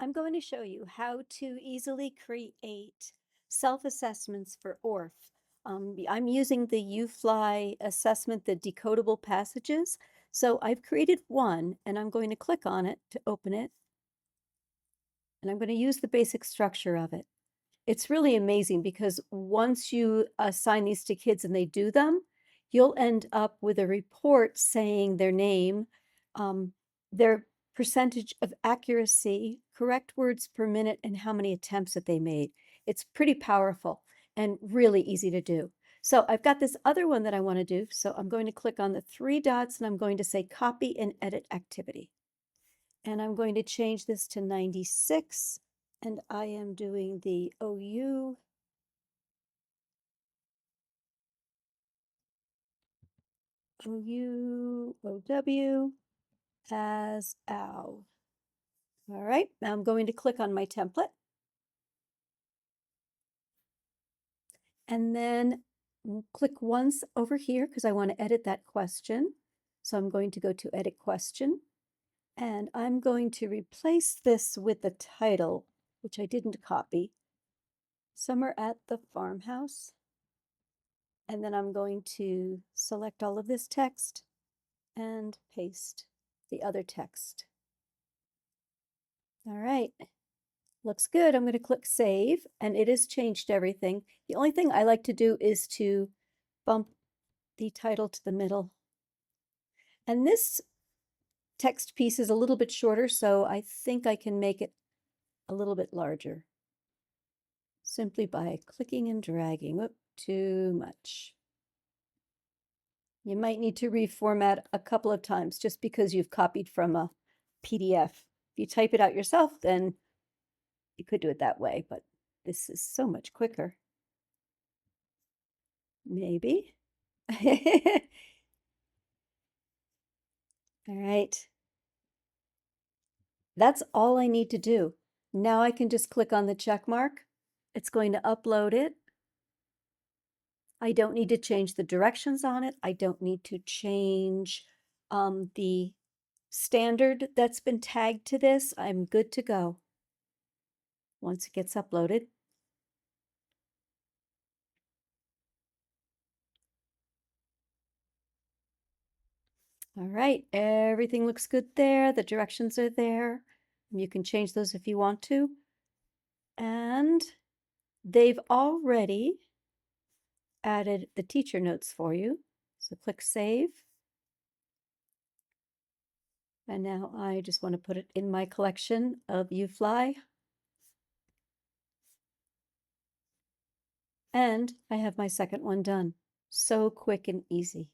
I'm going to show you how to easily create self-assessments for ORF. I'm using the UFly assessment, the decodable passages. So I've created one and I'm going to click on it to open it. And I'm going to use the basic structure of it. It's really amazing because once you assign these to kids and they do them, you'll end up with a report saying their name, their percentage of accuracy, correct words per minute, and how many attempts that they made. It's pretty powerful and really easy to do. So I've got this other one that I want to do. So I'm going to click on the three dots and I'm going to say copy and edit activity. And I'm going to change this to 96. And I am doing the OU, OW as OW. All right, now I'm going to click on my template. And then click once over here because I want to edit that question. So I'm going to go to Edit Question. And I'm going to replace this with the title, which I didn't copy. Summer at the Farmhouse. And then I'm going to select all of this text and paste the other text. All right, looks good. I'm going to click Save, and it has changed everything. The only thing I like to do is to bump the title to the middle. And this text piece is a little bit shorter, so I think I can make it a little bit larger simply by clicking and dragging. Whoop, too much. You might need to reformat a couple of times just because you've copied from a PDF. If you type it out yourself, then you could do it that way, but this is so much quicker. Maybe. All right. That's all I need to do. Now I can just click on the check mark. It's going to upload it. I don't need to change the directions on it. I don't need to change the standard that's been tagged to this. I'm good to go once it gets uploaded. All right, everything looks good there. The directions are there. You can change those if you want to. And they've already added the teacher notes for you. So click Save. And now I just want to put it in my collection of UFly. And I have my second one done. So quick and easy.